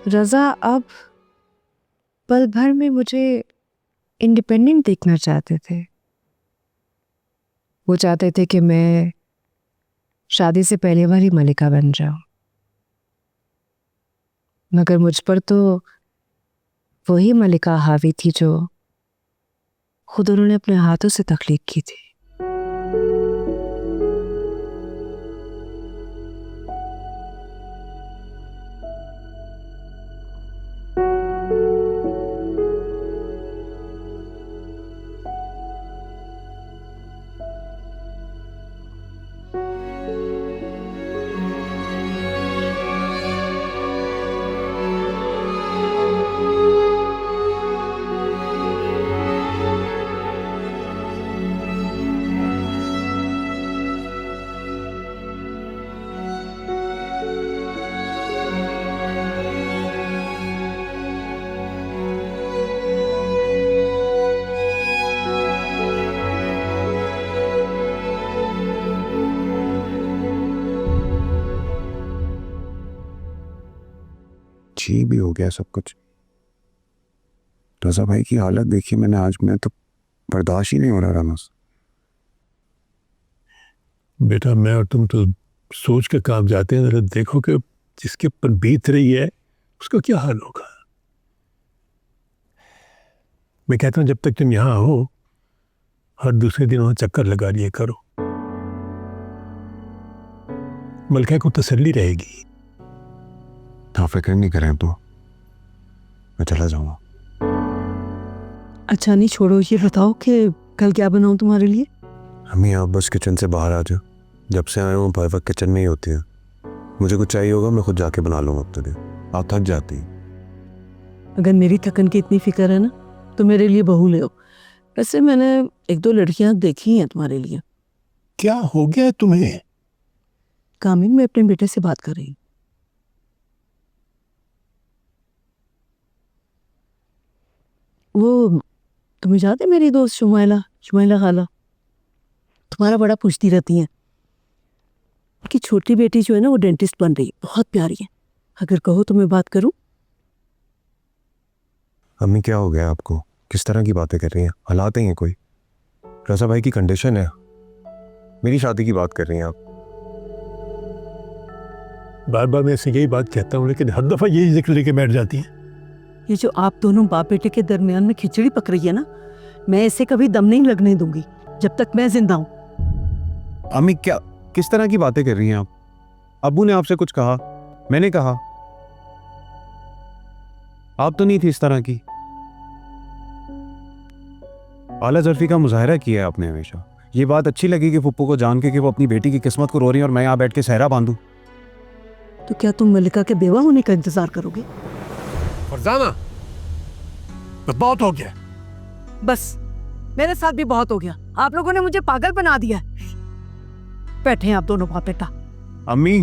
रज़ा अब पल भर में मुझे इंडिपेंडेंट देखना चाहते थे। वो चाहते थे कि मैं शादी से पहले वाली मलिका बन जाऊं, मगर मुझ पर तो वही मलिका हावी थी जो खुद उन्होंने अपने हाथों से तख्लीक की थी। जी भी हो गया सब कुछ। रज़ा भाई की हालत देखी मैंने आज, मैं तो बर्दाश्त ही नहीं हो रहा रामस। बेटा मैं और तुम तो सोच के काम जाते हैं, जरा देखो कि जिसके ऊपर बीत रही है उसका क्या हाल होगा। मैं कहता हूं जब तक तुम यहां हो हर दूसरे दिन वहां चक्कर लगा लिया करो, मलका को तसल्ली रहेगी। हाँ फिक्र नहीं करें तो मैं चला जाऊंगा। अच्छा नहीं छोड़ो, ये बताओ कि कल क्या बनाऊं तुम्हारे लिए। अम्मी आप बस किचन से बाहर आ जाओ, जब से आए हूँ पर वक्त किचन में ही होती है। मुझे कुछ चाहिए होगा मैं खुद जाके बना लूँगा अपने लिए, आप थक जाती हैं। अगर मेरी थकन की इतनी फिक्र है ना तो मेरे लिए बहू ले आओ। वैसे मैंने एक दो लड़कियां देखी हैं तुम्हारे लिए। क्या हो गया तुम्हें? कामिल, मैं अपने बेटे से बात कर रही हूँ। वो तुम्हें याद है मेरी दोस्त शुमाइला खाला, तुम्हारा बड़ा पूछती रहती हैं। उनकी छोटी बेटी जो है ना वो डेंटिस्ट बन रही है, बहुत प्यारी है। अगर कहो तो मैं बात करूं। अम्मी क्या हो गया आपको, किस तरह की बातें कर रही हैं? हालात हैं कोई? रज़ा भाई की कंडीशन है, मेरी शादी की बात कर रही हैं आप। बार बार मैं ऐसे यही बात कहता हूँ लेकिन हर दफा यही जिक्र लेके बैठ जाती है। ये जो आप दोनों बाप बेटे के दरमियान में खिचड़ी पक रही है ना, मैं इसे कभी दम नहीं लगने दूंगी जब तक मैं जिंदा हूं। अम्मी क्या, किस तरह की बातें कर रही हैं आप? अब्बू ने आपसे कुछ कहा? मैंने कहा? आप तो नहीं थी इस तरह की। आला ज़र्फी का मुजाहरा किया है आपने हमेशा। ये बात अच्छी लगी कि फुप्पू को जान के कि वो अपनी बेटी की किस्मत को रो रही है और मैं यहाँ बैठ के सहरा बांधूं। तो क्या तुम मलिका के बेवा होने का इंतजार करोगे? फरजाना बस बहुत हो गया। बस मेरे साथ भी बहुत हो गया। आप लोगों ने मुझे पागल बना दिया है। बैठे हैं आप दोनों बाप बेटा। अम्मी